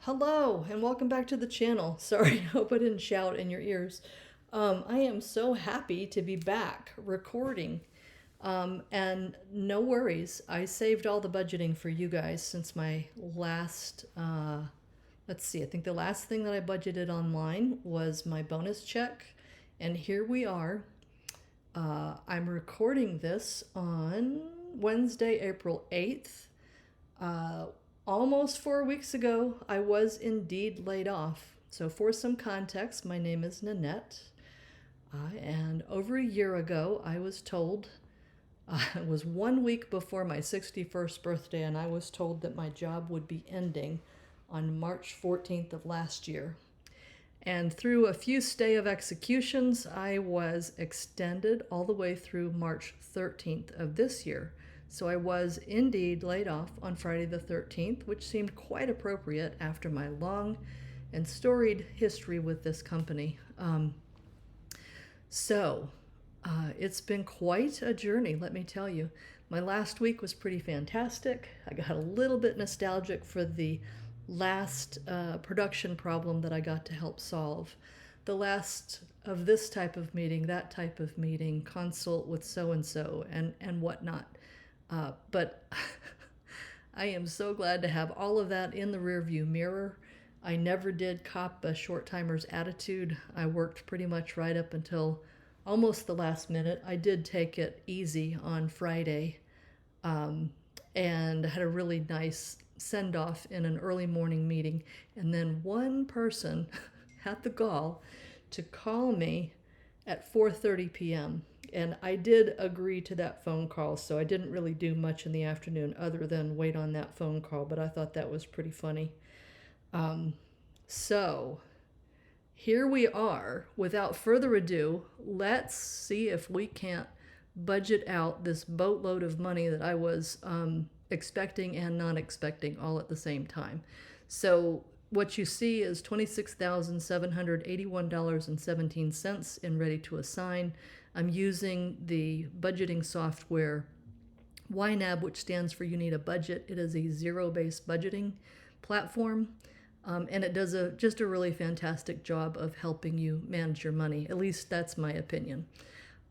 Hello, and welcome back to the channel. Sorry, I hope I didn't shout in your ears. I am so happy to be back recording. And no worries, I saved all the budgeting for you guys since my last, let's see, I think the last thing that I budgeted online was my bonus check. And here we are. I'm recording this on Wednesday, April 8th. Uh, Almost 4 weeks ago, I was indeed laid off. So, for some context, my name is Nanette. And over a year ago, I was told, it was 1 week before my 61st birthday, and I was told that my job would be ending on March 14th of last year. And through a few stay of executions, I was extended all the way through March 13th of this year. So I was indeed laid off on Friday the 13th, which seemed quite appropriate after my long and storied history with this company. It's been quite a journey, let me tell you. My last week was pretty fantastic. I got a little bit nostalgic for the last production problem that I got to help solve. The last of this type of meeting, that type of meeting, consult with so-and-so and whatnot. But I am so glad to have all of that in the rearview mirror. I never did cop a short timer's attitude. I worked pretty much right up until almost the last minute. I did take it easy on Friday and had a really nice send off in an early morning meeting. And then one person had the gall to call me at 4:30 p.m. And I did agree to that phone call, so I didn't really do much in the afternoon other than wait on that phone call, but I thought that was pretty funny. So here we are. Without further ado, let's see if we can't budget out this boatload of money that I was expecting and not expecting all at the same time. So what you see is $26,781.17 in ready to assign. I'm using the budgeting software YNAB, which stands for You Need a Budget. It is a zero-based budgeting platform, and it does just a really fantastic job of helping you manage your money. At least that's my opinion.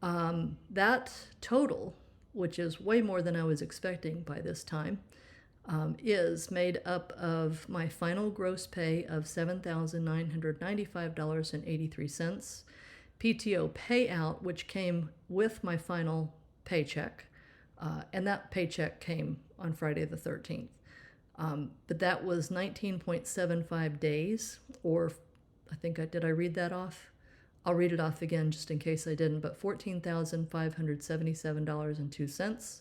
That total, which is way more than I was expecting by this time, is made up of my final gross pay of $7,995.83, PTO payout, which came with my final paycheck, and that paycheck came on Friday the 13th. But that was 19.75 days, or did I read that off? I'll read it off again just in case I didn't, but $14,577.02.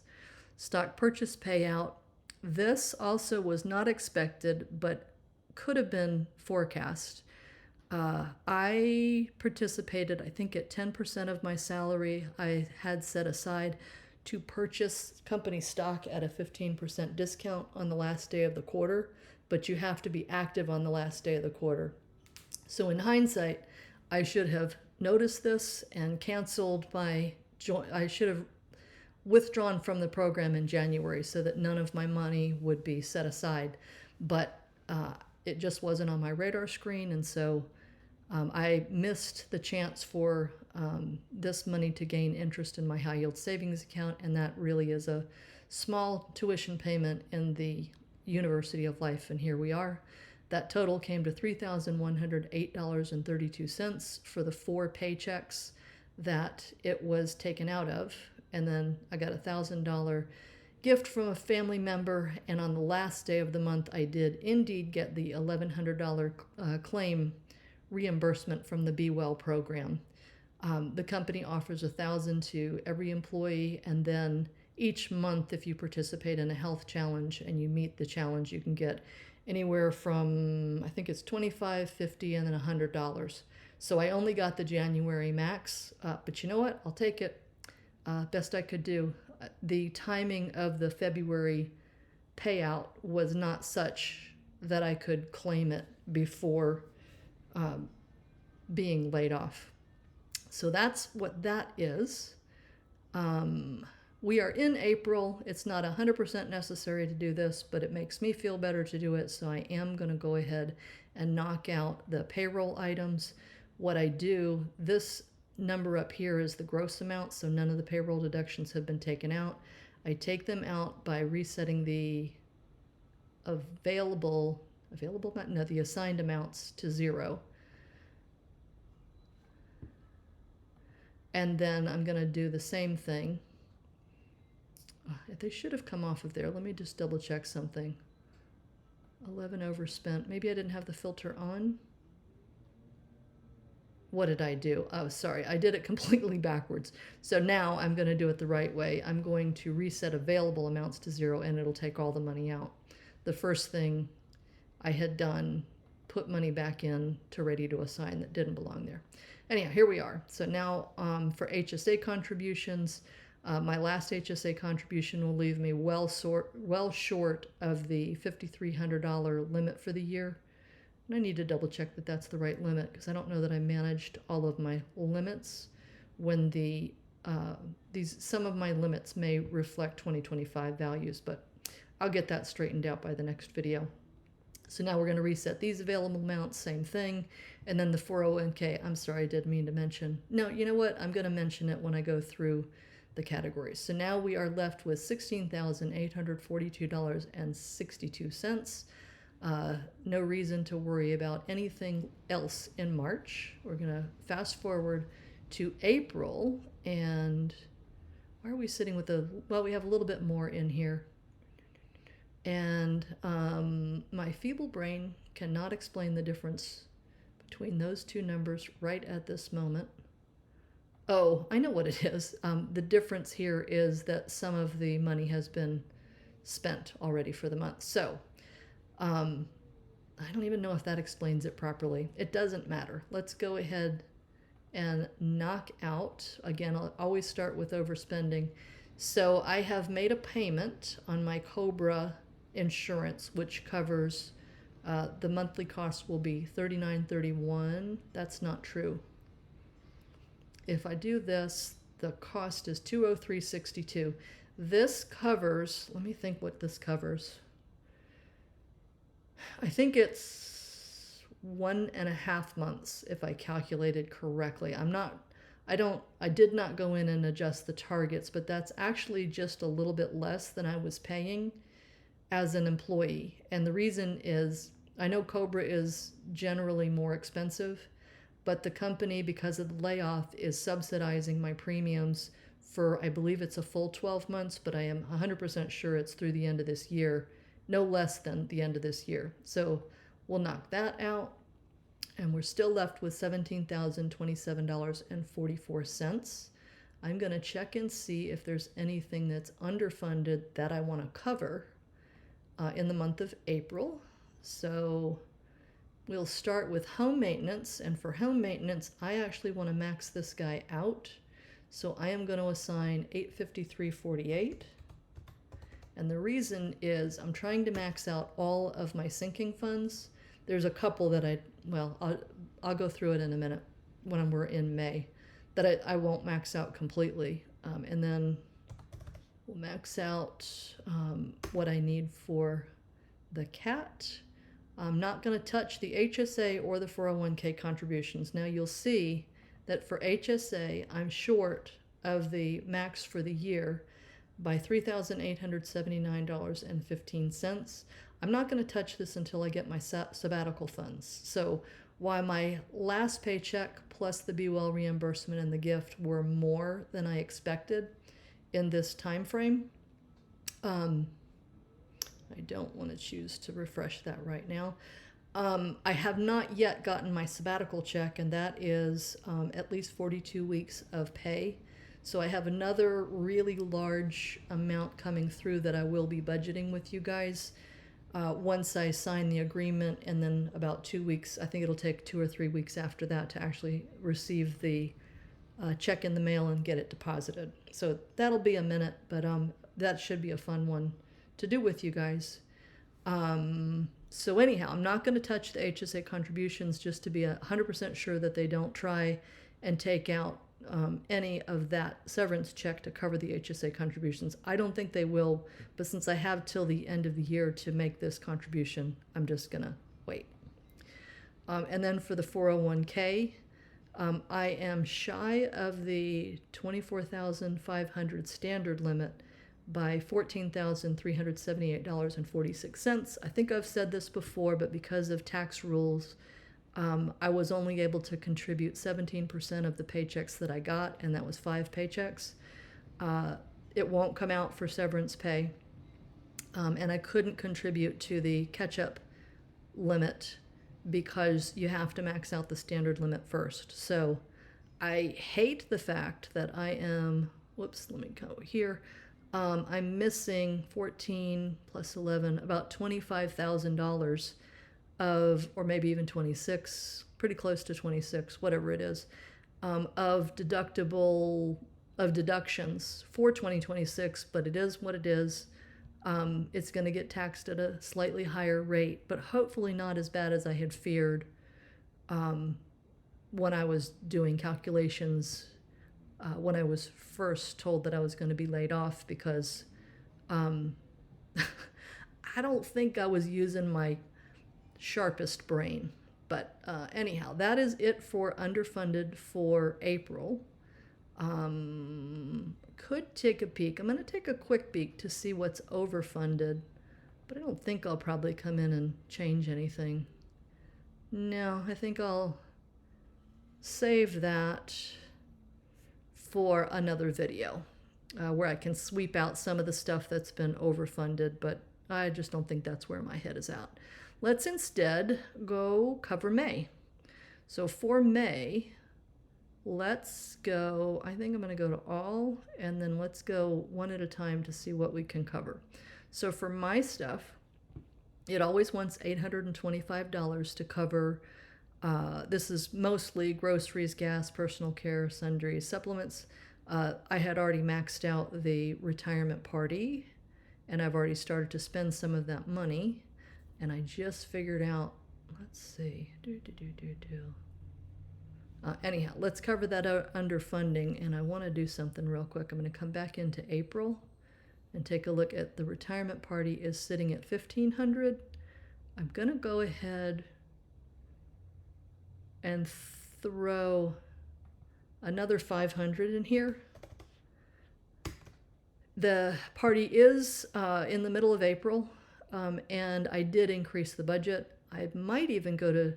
Stock purchase payout. This also was not expected, but could have been forecast. I participated, I think, at 10% of my salary I had set aside to purchase company stock at a 15% discount on the last day of the quarter, but you have to be active on the last day of the quarter. So in hindsight, I should have noticed this and canceled I should have withdrawn from the program in January so that none of my money would be set aside. But it just wasn't on my radar screen, and so I missed the chance for this money to gain interest in my high yield savings account, and that really is a small tuition payment in the University of Life, and here we are. That total came to $3,108.32 for the 4 paychecks that it was taken out of. And then I got a $1,000 gift from a family member, and on the last day of the month, I did indeed get the $1,100 claim reimbursement from the Be Well program. The company offers $1,000 to every employee, and then each month, if you participate in a health challenge and you meet the challenge, you can get anywhere from, I think it's $25, $50, and then $100. So I only got the January max, but you know what? I'll take it. Best I could do. The timing of the February payout was not such that I could claim it before being laid off. So that's what that is. we are in April. It's not 100% necessary to do this, but it makes me feel better to do it. So I am going to go ahead and knock out the payroll items. What I do, this number up here is the gross amount, so none of the payroll deductions have been taken out. I take them out by resetting the the assigned amounts to 0. And then I'm going to do the same thing. They should have come off of there. Let me just double check something. 11 overspent. Maybe I didn't have the filter on. What did I do? Oh, sorry. I did it completely backwards. So now I'm going to do it the right way. I'm going to reset available amounts to 0, and it'll take all the money out. The first thing I had done, put money back in to ready to assign that didn't belong there. Anyhow, here we are. So now for HSA contributions, my last HSA contribution will leave me well short of the $5,300 limit for the year. And I need to double check that that's the right limit, because I don't know that I managed all of my limits when some of my limits may reflect 2025 values, but I'll get that straightened out by the next video. So now we're going to reset these available amounts, same thing. And then the 401k, I'm sorry, I did mean to mention. No, you know what? I'm going to mention it when I go through the categories. So now we are left with $16,842.62. No reason to worry about anything else in March. We're going to fast forward to April, and why are we sitting with well, we have a little bit more in here. And my feeble brain cannot explain the difference between those two numbers right at this moment. Oh, I know what it is. The difference here is that some of the money has been spent already for the month. So I don't even know if that explains it properly. It doesn't matter. Let's go ahead and knock out. Again, I'll always start with overspending. So I have made a payment on my COBRA insurance, which covers the monthly cost will be $39.31. That's not true. If I do this, the cost is $203.62. This covers, let me think what this covers. I think it's 1.5 months if I calculated correctly. I did not go in and adjust the targets, but that's actually just a little bit less than I was paying as an employee. And the reason is, I know COBRA is generally more expensive, but the company, because of the layoff, is subsidizing my premiums for, I believe it's a full 12 months, but I am 100% sure it's through the end of this year, no less than the end of this year. So we'll knock that out, and we're still left with $17,027.44. I'm going to check and see if there's anything that's underfunded that I want to cover in the month of April. So we'll start with home maintenance, and for home maintenance, I actually want to max this guy out. So I am going to assign $853.48. And the reason is I'm trying to max out all of my sinking funds. There's a couple that I'll go through it in a minute when we're in May, that I won't max out completely. And then we'll max out what I need for the cat. I'm not going to touch the HSA or the 401k contributions. Now you'll see that for HSA, I'm short of the max for the year by $3,879.15. I'm not going to touch this until I get my sabbatical funds. So while my last paycheck plus the Be Well reimbursement and the gift were more than I expected in this time frame, I don't want to choose to refresh that right now. I have not yet gotten my sabbatical check, and that is at least 42 weeks of pay. So I have another really large amount coming through that I will be budgeting with you guys once I sign the agreement, and then about 2 weeks, I think it'll take 2 or 3 weeks after that to actually receive the check in the mail and get it deposited. So that'll be a minute, but that should be a fun one to do with you guys. So anyhow, I'm not going to touch the HSA contributions just to be 100% sure that they don't try and take out any of that severance check to cover the HSA contributions. I don't think they will, but since I have till the end of the year to make this contribution, I'm just gonna wait. And then for the 401k, I am shy of the 24,500 standard limit by $14,378.46. I think I've said this before, but because of tax rules, I was only able to contribute 17% of the paychecks that I got, and that was 5 paychecks. It won't come out for severance pay, and I couldn't contribute to the catch-up limit because you have to max out the standard limit first. So I hate the fact that I am, whoops, let me go here. I'm missing 14 plus 11, about $25,000 of, or maybe even 26, pretty close to 26, whatever it is, of deductions for 2026, but it is what it is. It's going to get taxed at a slightly higher rate, but hopefully not as bad as I had feared when I was doing calculations when I was first told that I was going to be laid off, because I don't think I was using my sharpest brain. But anyhow, that is it for underfunded for April. Could take a peek. I'm going to take a quick peek to see what's overfunded, but I don't think I'll probably come in and change anything. No, I think I'll save that for another video where I can sweep out some of the stuff that's been overfunded, but I just don't think that's where my head is at. Let's instead go cover May. So for May, let's go, I think I'm going to go to all, and then let's go one at a time to see what we can cover. So for my stuff, it always wants $825 to cover. This is mostly groceries, gas, personal care, sundries, supplements. I had already maxed out the retirement party, and I've already started to spend some of that money. And I just figured out, let's see, anyhow, let's cover that under funding, and I want to do something real quick. I'm going to come back into April and take a look at the retirement party is sitting at $1,500. I'm going to go ahead and throw another $500 in here. The party is in the middle of April, and I did increase the budget. I might even go to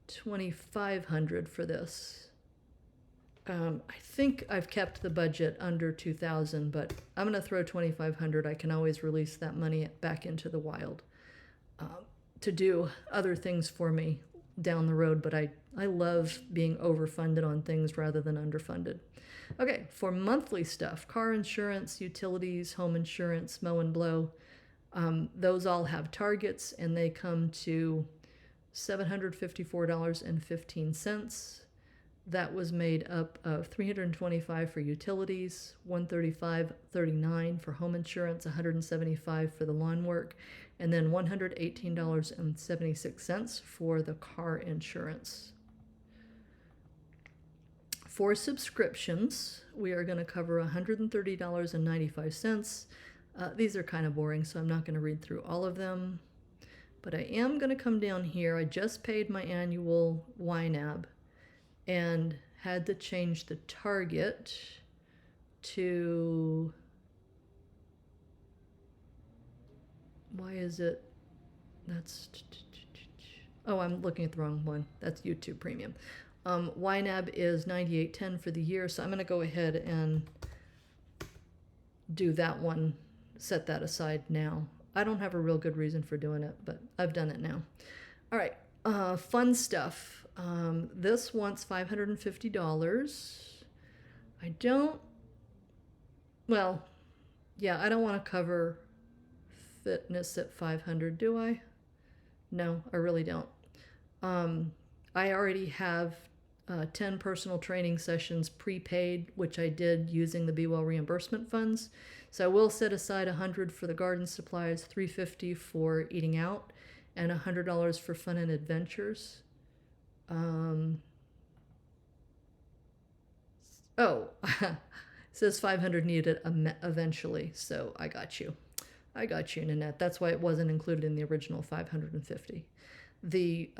$2,500 for this. I think I've kept the budget under $2,000, but I'm going to throw $2,500. I can always release that money back into the wild to do other things for me down the road, but I love being overfunded on things rather than underfunded. Okay, for monthly stuff, car insurance, utilities, home insurance, mow and blow, those all have targets, and they come to $754.15. That was made up of $325 for utilities, $135.39 for home insurance, $175 for the lawn work, and then $118.76 for the car insurance. For subscriptions, we are going to cover $130.95. These are kind of boring, so I'm not going to read through all of them. But I am going to come down here. I just paid my annual YNAB and had to change the target to, why is it, that's, oh, I'm looking at the wrong one. That's YouTube Premium. YNAB is $98.10 for the year, so I'm going to go ahead and do that one, set that aside now. I don't have a real good reason for doing it, but I've done it now. All right, fun stuff. This wants $550. I don't, well, yeah, I don't want to cover fitness at $500, do I? No, I really don't. I already have 10 personal training sessions prepaid, which I did using the Be Well Reimbursement funds. So I will set aside $100 for the garden supplies, $350 for eating out, and $100 for fun and adventures. Oh, it says 500 needed eventually, so I got you. I got you, Nanette. That's why it wasn't included in the original 550. The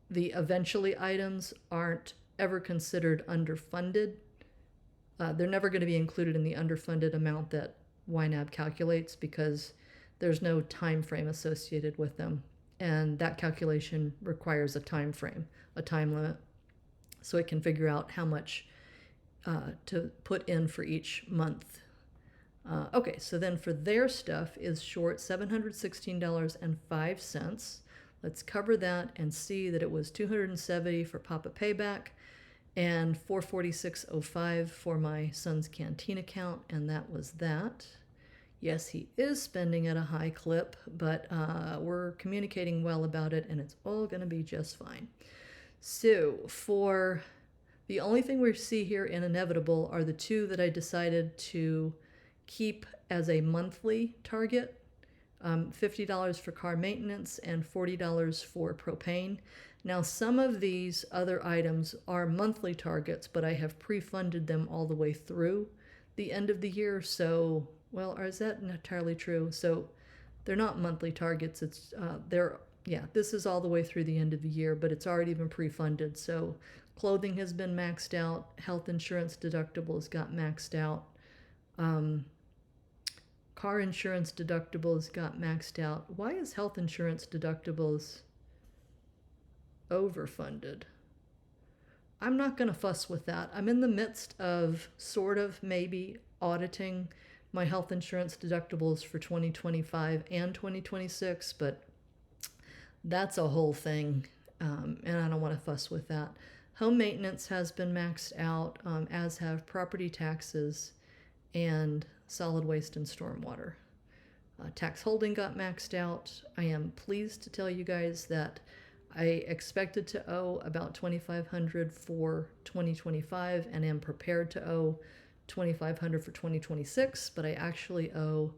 the eventually items aren't ever considered underfunded. They're never going to be included in the underfunded amount that YNAB calculates because there's no time frame associated with them. And that calculation requires a time frame, a time limit, so it can figure out how much to put in for each month. Okay, so then for their stuff is short $716.05. Let's cover that and see that it was $270 for Papa Payback and $446.05 for my son's canteen account, and that was that. Yes, he is spending at a high clip, but we're communicating well about it, and it's all going to be just fine. So for the only thing we see here in inevitable are the two that I decided to keep as a monthly target. $50 for car maintenance and $40 for propane. Now, some of these other items are monthly targets, but I have pre-funded them all the way through the end of the year. So, well, is that entirely true? So they're not monthly targets. It's this is all the way through the end of the year, but it's already been pre-funded. So clothing has been maxed out. Health insurance deductibles got maxed out. Car insurance deductibles got maxed out. Why is health insurance deductibles overfunded? I'm not going to fuss with that. I'm in the midst of sort of maybe auditing my health insurance deductibles for 2025 and 2026, but that's a whole thing, and I don't want to fuss with that. Home maintenance has been maxed out, as have property taxes and solid waste and stormwater. Tax holding got maxed out. I am pleased to tell you guys that I expected to owe about $2,500 for 2025 and am prepared to owe $2,500 for 2026, but I actually owe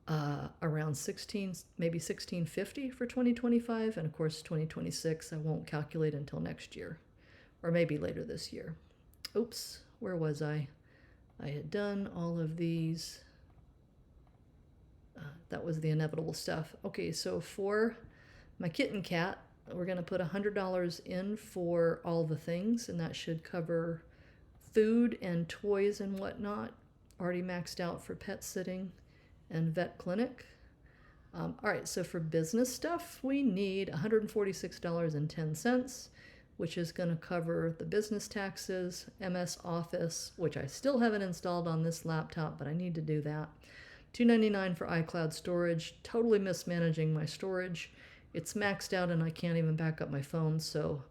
around maybe $1,650 for 2025, and of course 2026 I won't calculate until next year, or maybe later this year. Oops, where was I? I had done all of these. That was the inevitable stuff. Okay, so for my kitten cat, we're going to put $100 in for all the things, and that should cover food and toys and whatnot. Already maxed out for pet sitting and vet clinic. All right, so for business stuff, we need $146.10, which is going to cover the business taxes, MS Office, which I still haven't installed on this laptop, but I need to do that. $299 for iCloud storage, totally mismanaging my storage. It's maxed out and I can't even back up my phone, so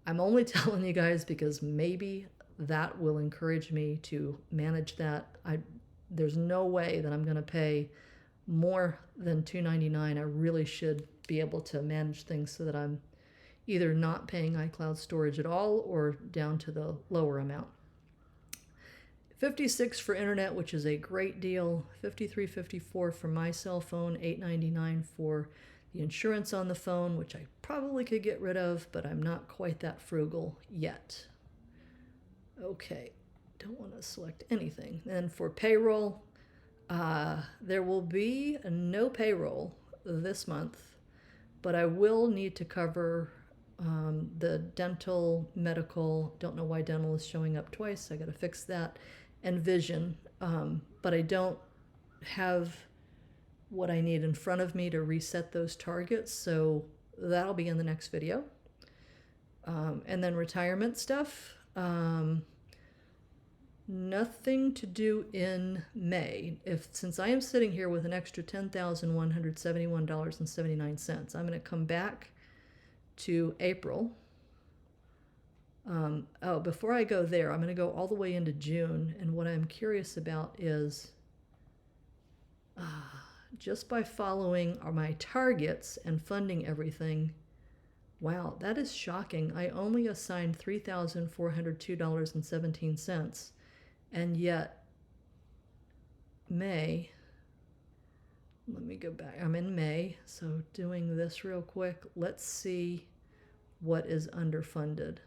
I'm only telling you guys because maybe that will encourage me to manage that. There's no way that I'm going to pay more than $299. I really should be able to manage things so that I'm either not paying iCloud storage at all or down to the lower amount. $56 for internet, which is a great deal. $53.54 for my cell phone. $8.99 for the insurance on the phone, which I probably could get rid of, but I'm not quite that frugal yet. Okay, don't want to select anything. And for payroll, there will be no payroll this month, but I will need to cover the dental, medical. Don't know why dental is showing up twice. I got to fix that. And vision, but I don't have what I need in front of me to reset those targets, so that'll be in the next video. And then retirement stuff, nothing to do in May. Since I am sitting here with an extra $10,171.79, I'm going to come back to April. Before I go there, I'm going to go all the way into June, and what I'm curious about is just by following my targets and funding everything, wow, that is shocking. I only assigned $3,402.17, and yet May, let me go back, I'm in May, so doing this real quick, let's see what is underfunded.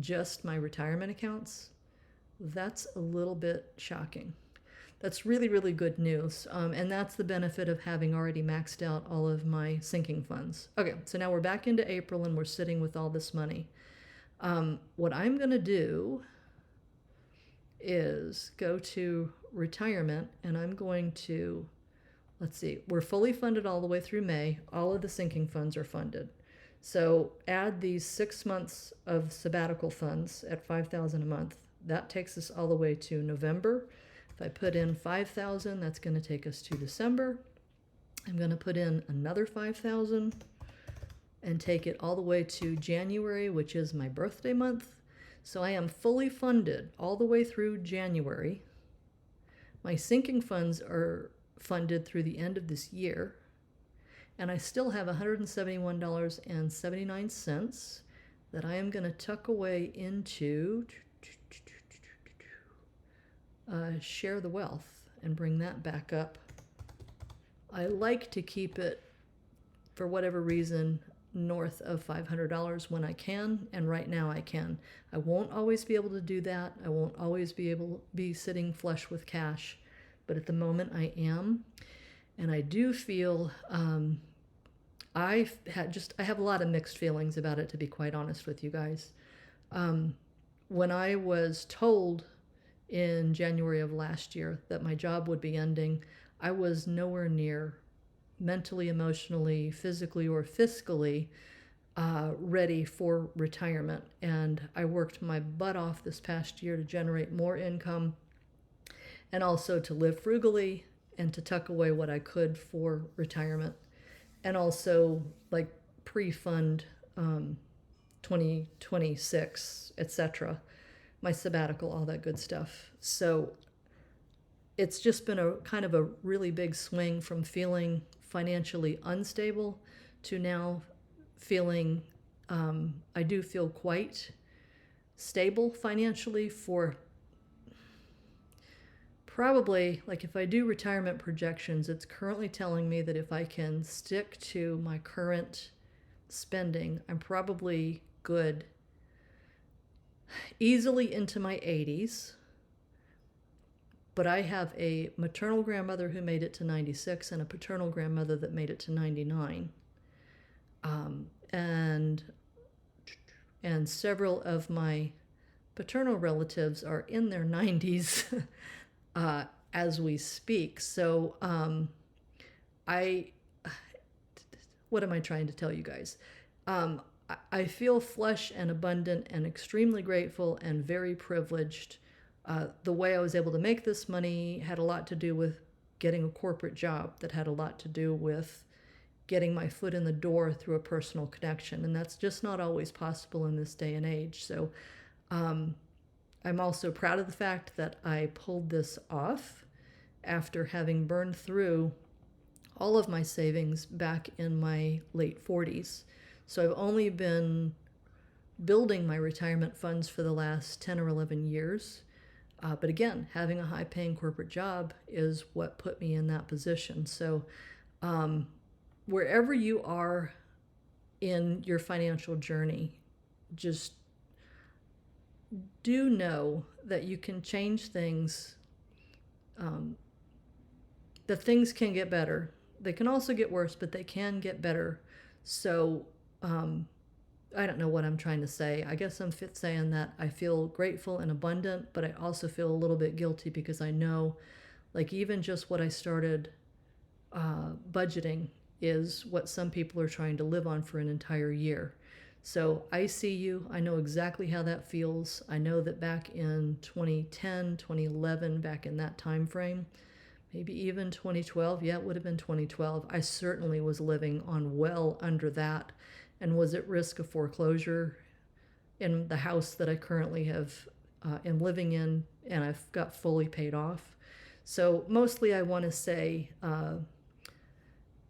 just my retirement accounts, that's a little bit shocking. That's really, really good news. And that's the benefit of having already maxed out all of my sinking funds. Okay, so now we're back into April and we're sitting with all this money. What I'm going to do is go to retirement, and I'm going to, let's see, we're fully funded all the way through May. All of the sinking funds are funded. So add these 6 months of sabbatical funds at $5,000 a month. That takes us all the way to November. If I put in $5,000, that's going to take us to December. I'm going to put in another $5,000 and take it all the way to January, which is my birthday month. So I am fully funded all the way through January. My sinking funds are funded through the end of this year. And I still have $171.79 that I am going to tuck away into share the wealth and bring that back up. I like to keep it, for whatever reason, north of $500 when I can, and right now I can. I won't always be able to do that. I won't always be sitting flush with cash, but at the moment I am. And I do feel I have a lot of mixed feelings about it, to be quite honest with you guys. When I was told in January of last year that my job would be ending, I was nowhere near mentally, emotionally, physically, or fiscally ready for retirement. And I worked my butt off this past year to generate more income and also to live frugally and to tuck away what I could for retirement, and also like pre-fund 2026, etc., my sabbatical, all that good stuff. So it's just been a kind of a really big swing from feeling financially unstable to now feeling I do feel quite stable financially for probably, like if I do retirement projections, it's currently telling me that if I can stick to my current spending, I'm probably good easily into my 80s. But I have a maternal grandmother who made it to 96 and a paternal grandmother that made it to 99. And several of my paternal relatives are in their 90s as we speak. So what am I trying to tell you guys? I feel flush and abundant and extremely grateful and very privileged. The way I was able to make this money had a lot to do with getting a corporate job that had a lot to do with getting my foot in the door through a personal connection. And that's just not always possible in this day and age. So I'm also proud of the fact that I pulled this off after having burned through all of my savings back in my late 40s. So I've only been building my retirement funds for the last 10 or 11 years. But again, having a high-paying corporate job is what put me in that position. So wherever you are in your financial journey, just do know that you can change things, that things can get better. They can also get worse, but they can get better. So I don't know what I'm trying to say. I guess I'm saying that I feel grateful and abundant, but I also feel a little bit guilty because I know, like, even just what I started budgeting is what some people are trying to live on for an entire year. So I see you. I know exactly how that feels. I know that back in 2010, 2011, back in that time frame, maybe even 2012, yeah, it would have been 2012, I certainly was living on well under that and was at risk of foreclosure in the house that I currently am living in, and I've got fully paid off. So mostly I want to say,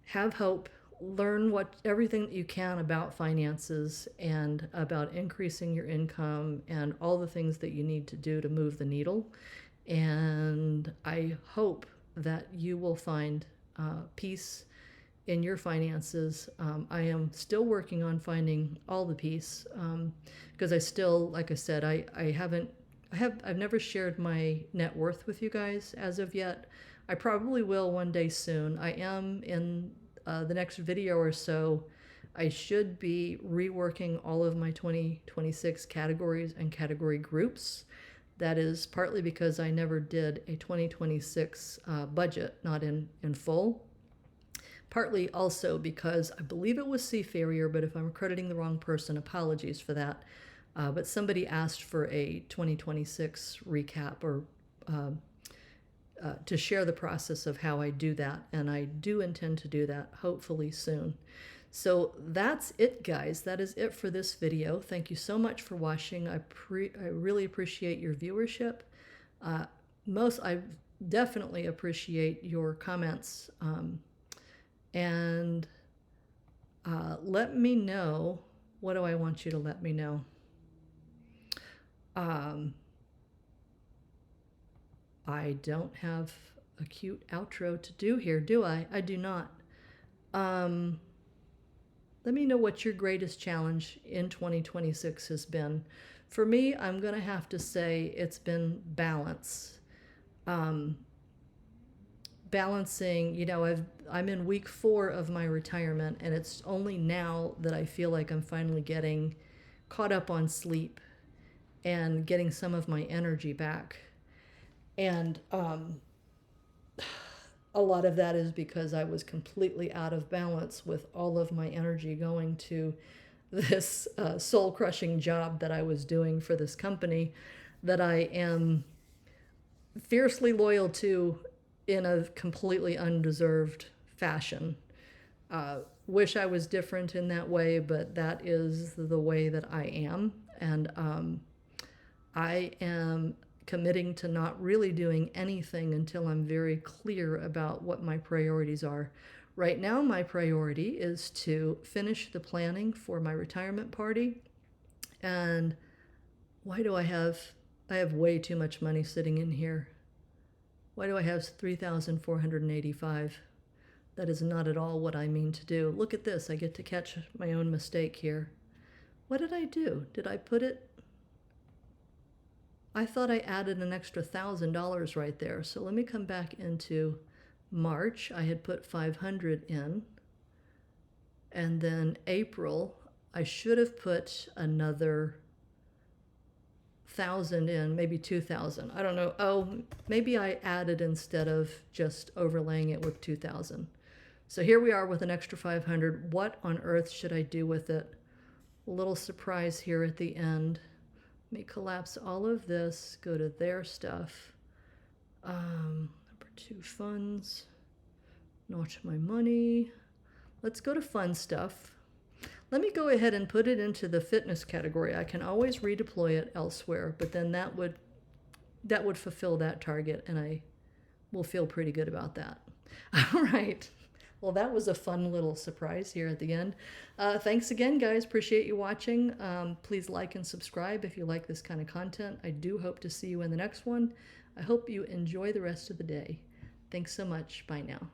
have hope, learn everything that you can about finances and about increasing your income and all the things that you need to do to move the needle. And I hope that you will find peace in your finances. I am still working on finding all the peace, because I still, like I said, I've never shared my net worth with you guys as of yet. I probably will one day soon. I am in the next video or so. I should be reworking all of my 2026 categories and category groups. That is partly because I never did a 2026 budget, not in full. Partly also because I believe it was Seafarrier, but if I'm crediting the wrong person, apologies for that. But somebody asked for a 2026 recap, or to share the process of how I do that. And I do intend to do that hopefully soon. So that's it, guys. That is it for this video. Thank you so much for watching. I really appreciate your viewership. I definitely appreciate your comments. And let me know. What do I want you to let me know? I don't have a cute outro to do here, do I? I do not. Let me know what your greatest challenge in 2026 has been. For me, I'm going to have to say it's been balance. Balancing, I'm in week 4 of my retirement, and it's only now that I feel like I'm finally getting caught up on sleep and getting some of my energy back. And a lot of that is because I was completely out of balance with all of my energy going to this soul-crushing job that I was doing for this company that I am fiercely loyal to in a completely undeserved fashion. Wish I was different in that way, but that is the way that I am. And I am committing to not really doing anything until I'm very clear about what my priorities are. Right now, my priority is to finish the planning for my retirement party. And why do I have way too much money sitting in here. Why do I have $3,485? That is not at all what I mean to do. Look at this. I get to catch my own mistake here. What did I do? Did I put it? I thought I added an extra $1,000 right there. So let me come back into March. I had put 500 in. And then April, I should have put another 1,000 in, maybe 2,000. I don't know. Oh, maybe I added instead of just overlaying it with 2,000. So here we are with an extra 500. What on earth should I do with it? A little surprise here at the end. Let me collapse all of this, go to their stuff. Number 2, funds, not my money. Let's go to fun stuff. Let me go ahead and put it into the fitness category. I can always redeploy it elsewhere, but then that would fulfill that target, and I will feel pretty good about that. All right. Well, that was a fun little surprise here at the end. Thanks again, guys. Appreciate you watching. Please like and subscribe if you like this kind of content. I do hope to see you in the next one. I hope you enjoy the rest of the day. Thanks so much. Bye now.